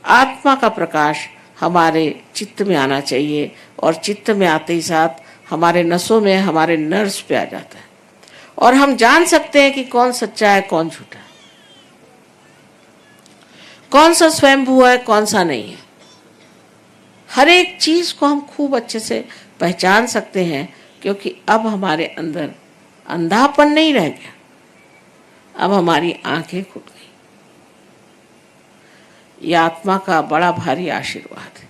आत्मा का प्रकाश हमारे चित्त में आना चाहिए और चित्त में आते ही साथ हमारे नसों में, हमारे नर्व्स पे आ जाता है और हम जान सकते हैं कि कौन सच्चा है, कौन झूठा है, कौन सा स्वयंभू है, कौन सा नहीं है। हर एक चीज को हम खूब अच्छे से पहचान सकते हैं, क्योंकि अब हमारे अंदर अंधापन नहीं रह गया, अब हमारी आंखें खुल गई। यह आत्मा का बड़ा भारी आशीर्वाद है,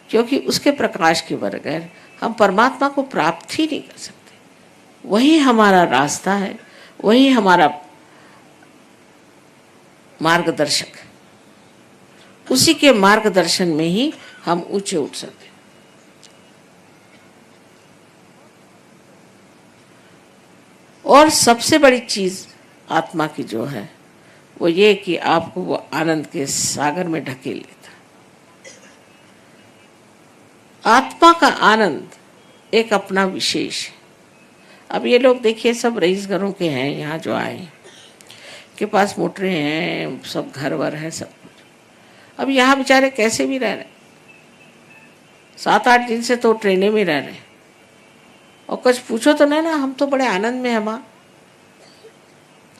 क्योंकि उसके प्रकाश के बगैर हम परमात्मा को प्राप्त ही नहीं कर सकते। वही हमारा रास्ता है, वही हमारा मार्गदर्शक है। उसी के मार्गदर्शन में ही हम ऊंचे उठ सकते हैं। और सबसे बड़ी चीज आत्मा की जो है वो ये कि आपको वो आनंद के सागर में ढकेल लेता। आत्मा का आनंद एक अपना विशेष है। अब ये लोग देखिए सब रईस घरों के हैं, यहाँ जो आए के पास मोटरें हैं, सब घर वर है, सब कुछ। अब यहाँ बेचारे कैसे भी रह रहे, 7-8 दिन से तो ट्रेनें में रह रहे हैं और कुछ पूछो तो नहीं ना, हम तो बड़े आनंद में हैं माँ,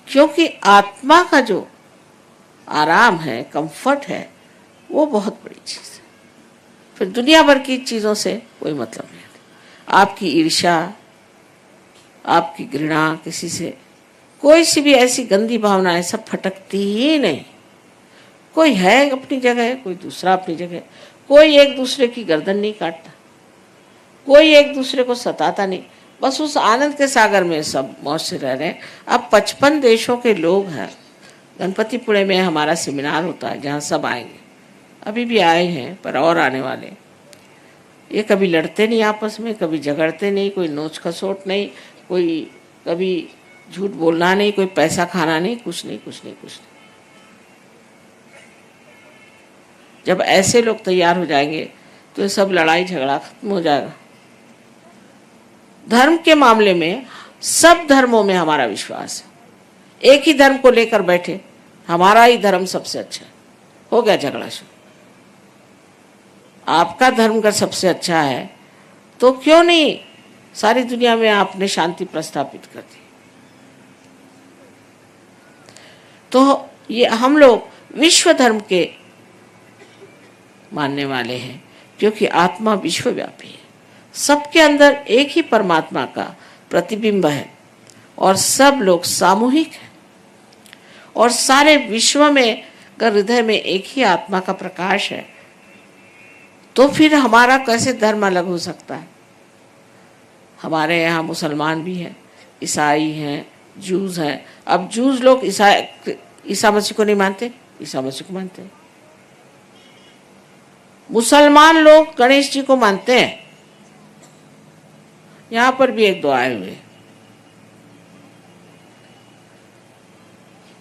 क्योंकि आत्मा का जो आराम है, कंफर्ट है, वो बहुत बड़ी चीज है। फिर दुनिया भर की चीजों से कोई मतलब नहीं। आपकी ईर्ष्या, आपकी घृणा, किसी से कोई सी भी ऐसी गंदी भावनाएं सब फटकती ही नहीं। कोई है अपनी जगह, कोई दूसरा अपनी जगह, कोई एक दूसरे की गर्दन नहीं काटता, कोई एक दूसरे को सताता नहीं, बस उस आनंद के सागर में सब मौज से रह रहे हैं। अब 55 देशों के लोग हैं। गणपतिपुणे में हमारा सेमिनार होता है जहाँ सब आएंगे, अभी भी आए हैं पर और आने वाले। ये कभी लड़ते नहीं आपस में, कभी झगड़ते नहीं, कोई नोच खसोट नहीं, कोई कभी झूठ बोलना नहीं, कोई पैसा खाना नहीं, कुछ नहीं, कुछ नहीं, कुछ नहीं। जब ऐसे लोग तैयार हो जाएंगे तो ये सब लड़ाई झगड़ा खत्म हो जाएगा। धर्म के मामले में सब धर्मों में हमारा विश्वास है। एक ही धर्म को लेकर बैठे, हमारा ही धर्म सबसे अच्छा है, हो गया झगड़ा शुरू। आपका धर्म का सबसे अच्छा है तो क्यों नहीं सारी दुनिया में आपने शांति प्रस्थापित कर दी। तो ये हम लोग विश्व धर्म के मानने वाले हैं, क्योंकि आत्मा विश्वव्यापी है, सबके अंदर एक ही परमात्मा का प्रतिबिंब है और सब लोग सामूहिक हैं और सारे विश्व में का हृदय में एक ही आत्मा का प्रकाश है। तो फिर हमारा कैसे धर्म अलग हो सकता है? हमारे यहाँ मुसलमान भी हैं, ईसाई हैं, जूस हैं। अब जूस लोग ईसा मसीह को नहीं मानते, ईसा मसीह को मानते हैं। मुसलमान लोग गणेश जी को मानते हैं, यहाँ पर भी 1-2 आए हुए।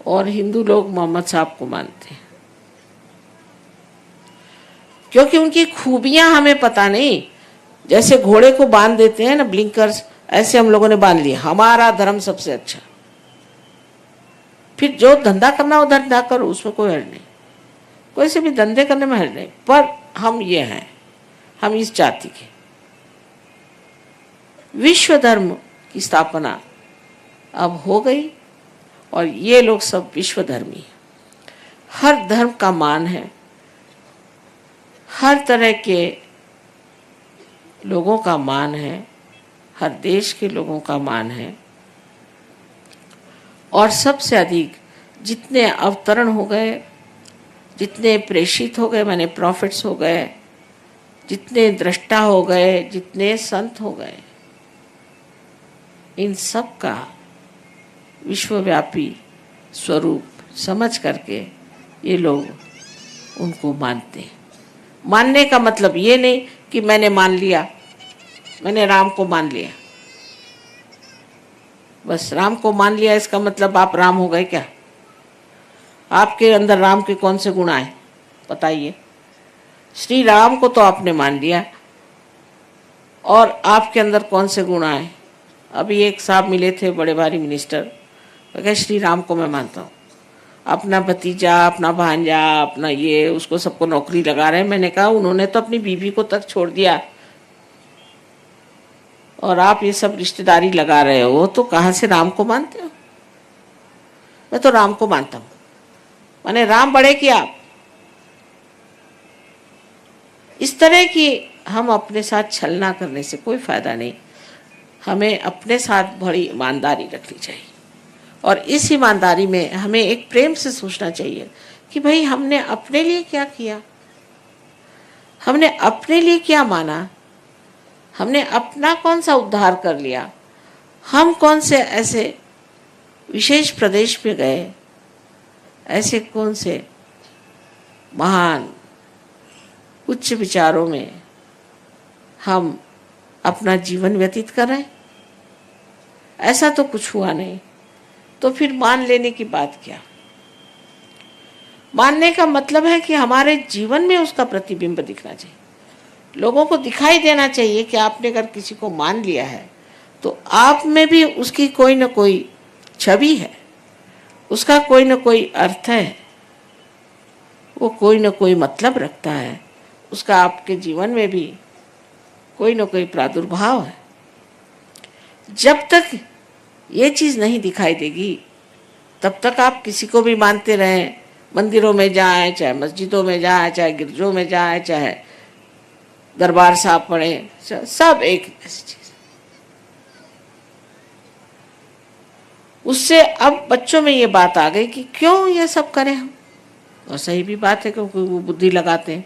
और हिंदू लोग मोहम्मद साहब को मानते हैं, क्योंकि उनकी खूबियां हमें पता नहीं। जैसे घोड़े को बांध देते हैं ना ब्लिंकर्स, ऐसे हम लोगों ने बांध लिया, हमारा धर्म सबसे अच्छा। फिर जो धंधा करना वो धंधा करो, उसमें कोई हर्ज नहीं, कोई से भी धंधे करने में हर्ज नहीं, पर हम ये हैं, हम इस जाति के। विश्व धर्म की स्थापना अब हो गई और ये लोग सब विश्व धर्मी हैं। हर धर्म का मान है, हर तरह के लोगों का मान है, हर देश के लोगों का मान है। और सबसे अधिक जितने अवतरण हो गए, जितने प्रेषित हो गए, माने प्रॉफिट्स हो गए, जितने दृष्टा हो गए, जितने संत हो गए, इन सब का विश्वव्यापी स्वरूप समझ करके ये लोग उनको मानते हैं। मानने का मतलब ये नहीं कि मैंने मान लिया, मैंने राम को मान लिया, बस राम को मान लिया इसका मतलब आप राम हो गए क्या? आपके अंदर राम के कौन से गुण आए बताइए? श्री राम को तो आपने मान लिया, और आपके अंदर कौन से गुण आए? अभी एक साहब मिले थे, बड़े भारी मिनिस्टर, कहे श्री राम को मैं मानता हूँ। अपना भतीजा, अपना भांजा, अपना ये, उसको सबको नौकरी लगा रहे हैं। मैंने कहा उन्होंने तो अपनी बीवी को तक छोड़ दिया और आप ये सब रिश्तेदारी लगा रहे हो, तो कहाँ से राम को मानते हो? मैं तो राम को मानता हूँ। माने राम बड़े कि आप? इस तरह की हम अपने साथ छलना करने से कोई फायदा नहीं। हमें अपने साथ बड़ी ईमानदारी रखनी चाहिए और इस ईमानदारी में हमें एक प्रेम से सोचना चाहिए कि भाई हमने अपने लिए क्या किया, हमने अपने लिए क्या माना, हमने अपना कौन सा उद्धार कर लिया, हम कौन से ऐसे विशेष प्रदेश में गए, ऐसे कौन से महान उच्च विचारों में हम अपना जीवन व्यतीत कर रहे हैं। ऐसा तो कुछ हुआ नहीं, तो फिर मान लेने की बात क्या? मानने का मतलब है कि हमारे जीवन में उसका प्रतिबिंब दिखना चाहिए, लोगों को दिखाई देना चाहिए कि आपने अगर किसी को मान लिया है तो आप में भी उसकी कोई न कोई छवि है, उसका कोई न कोई अर्थ है, वो कोई न कोई मतलब रखता है, उसका आपके जीवन में भी कोई न कोई प्रादुर्भाव है। जब तक ये चीज़ नहीं दिखाई देगी तब तक आप किसी को भी मानते रहें, मंदिरों में जाएं, चाहे मस्जिदों में जाएं, चाहे गिरजों में जाएं, चाहे दरबार साहब पढ़े, सब एक ऐसी चीज। उससे अब बच्चों में ये बात आ गई कि क्यों ये सब करें हम, और सही भी बात है क्योंकि वो बुद्धि लगाते हैं।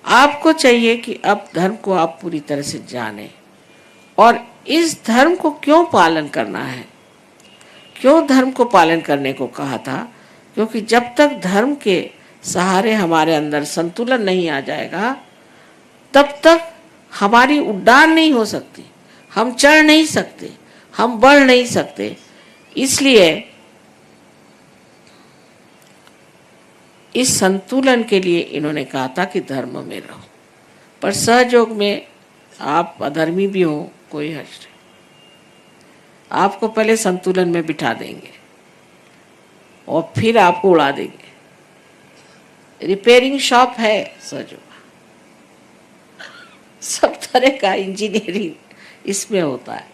आपको चाहिए कि अब धर्म को आप पूरी तरह से जानें और इस धर्म को क्यों पालन करना है, क्यों धर्म को पालन करने को कहा था, क्योंकि जब तक धर्म के सहारे हमारे अंदर संतुलन नहीं आ जाएगा तब तक हमारी उड़ान नहीं हो सकती, हम चढ़ नहीं सकते, हम बढ़ नहीं सकते। इसलिए इस संतुलन के लिए इन्होंने कहा था कि धर्म में रहो, पर सहयोग में आप अधर्मी भी हो कोई हर्ष नहीं, आपको पहले संतुलन में बिठा देंगे और फिर आपको उड़ा देंगे। रिपेयरिंग शॉप है सहयोग, सब तरह का इंजीनियरिंग इसमें होता है।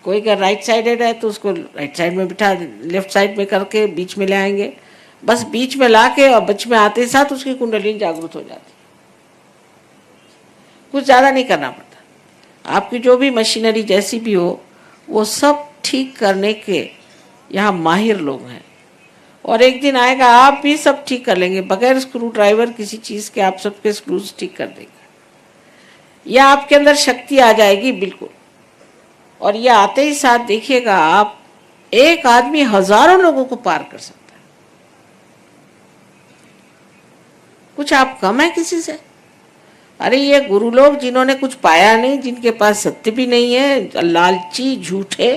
कोई अगर राइट साइडेड है तो उसको राइट साइड में बिठा, लेफ्ट साइड में करके बीच में ले आएंगे, बस बीच में लाके और बीच में आते साथ उसकी कुंडली जागृत हो जाती, कुछ ज़्यादा नहीं करना पड़ता। आपकी जो भी मशीनरी जैसी भी हो वो सब ठीक करने के यहाँ माहिर लोग हैं और एक दिन आएगा आप भी सब ठीक कर लेंगे, बगैर स्क्रू ड्राइवर किसी चीज़ के आप सबके स्क्रूज ठीक कर देंगे। या आपके अंदर शक्ति आ जाएगी बिल्कुल, और ये आते ही साथ देखिएगा आप, एक आदमी हजारों लोगों को पार कर सकता है। कुछ आप कम है किसी से? अरे ये गुरु लोग जिन्होंने कुछ पाया नहीं, जिनके पास सत्य भी नहीं है, लालची झूठे,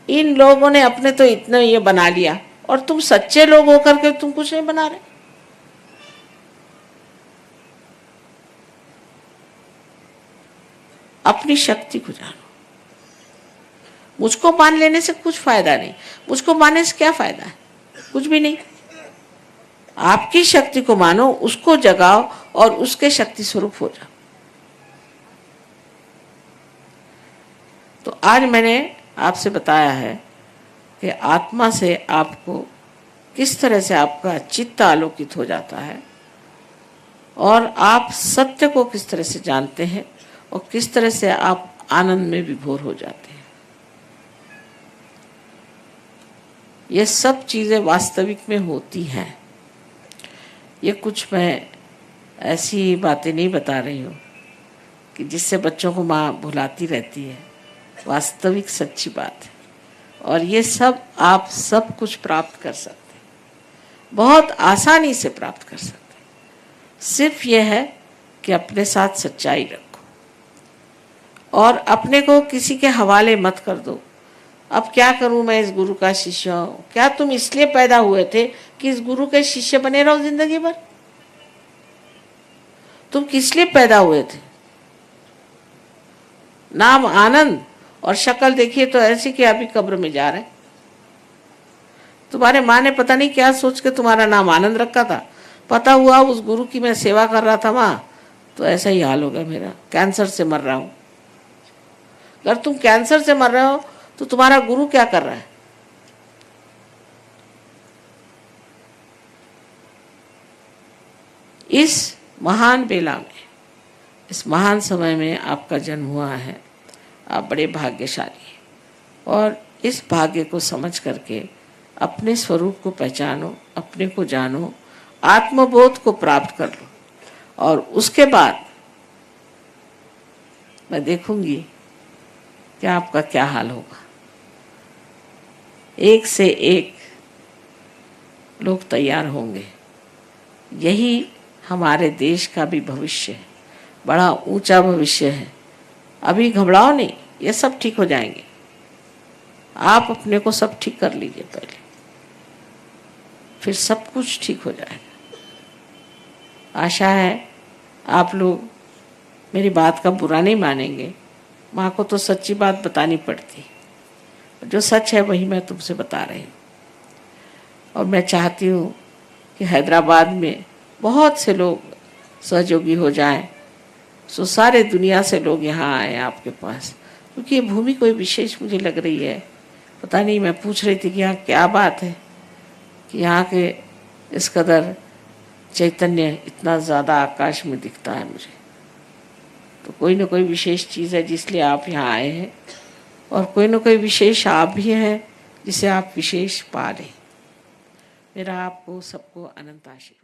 इन लोगों ने अपने तो इतना ये बना लिया, और तुम सच्चे लोग होकर के तुम कुछ नहीं बना रहे। अपनी शक्ति को जानो। मुझको मान लेने से कुछ फायदा नहीं, मुझको मानने से क्या फायदा है? कुछ भी नहीं। आपकी शक्ति को मानो, उसको जगाओ और उसके शक्ति स्वरूप हो जाओ। तो आज मैंने आपसे बताया है कि आत्मा से आपको किस तरह से आपका चित्त आलोकित हो जाता है और आप सत्य को किस तरह से जानते हैं और किस तरह से आप आनंद में विभोर हो जाते हैं। ये सब चीज़ें वास्तविक में होती हैं। ये कुछ मैं ऐसी बातें नहीं बता रही हूँ कि जिससे बच्चों को माँ भुलाती रहती है, वास्तविक सच्ची बात है। और ये सब आप सब कुछ प्राप्त कर सकते हैं, बहुत आसानी से प्राप्त कर सकते हैं। सिर्फ ये है कि अपने साथ सच्चाई रखो और अपने को किसी के हवाले मत कर दो। अब क्या करूं, मैं इस गुरु का शिष्य हूं। क्या तुम इसलिए पैदा हुए थे कि इस गुरु के शिष्य बने रहो जिंदगी भर? तुम किस लिए पैदा हुए थे? नाम आनंद और शक्ल देखिए तो ऐसी कि अभी कब्र में जा रहे। तुम्हारे माँ ने पता नहीं क्या सोच के तुम्हारा नाम आनंद रखा था, पता हुआ उस गुरु की मैं सेवा कर रहा था माँ, तो ऐसा ही हाल हो गया मेरा, कैंसर से मर रहा हूँ। अगर तुम कैंसर से मर रहे हो तो तुम्हारा गुरु क्या कर रहा है? इस महान बेला में, इस महान समय में आपका जन्म हुआ है। आप बड़े भाग्यशाली हैं और इस भाग्य को समझ करके अपने स्वरूप को पहचानो, अपने को जानो, आत्मबोध को प्राप्त कर लो और उसके बाद मैं देखूंगी कि आपका क्या हाल होगा। एक से एक लोग तैयार होंगे। यही हमारे देश का भी भविष्य है, बड़ा ऊंचा भविष्य है। अभी घबराओ नहीं, ये सब ठीक हो जाएंगे। आप अपने को सब ठीक कर लीजिए पहले, फिर सब कुछ ठीक हो जाएगा। आशा है आप लोग मेरी बात का बुरा नहीं मानेंगे। माँ को तो सच्ची बात बतानी पड़ती, जो सच है वही मैं तुमसे बता रही हूँ। और मैं चाहती हूँ कि हैदराबाद में बहुत से लोग सहयोगी हो जाएं, सो सारे दुनिया से लोग यहाँ आए आपके पास, क्योंकि ये भूमि कोई विशेष मुझे लग रही है। पता नहीं, मैं पूछ रही थी कि यहाँ क्या बात है कि यहाँ के इस कदर चैतन्य इतना ज़्यादा आकाश में दिखता है मुझे। तो कोई ना कोई विशेष चीज़ है जिसलिए आप यहाँ आए हैं, और कोई ना कोई विशेष आप भी हैं जिसे आप विशेष पा लें। मेरा आपको सबको अनंत आशीर्वाद।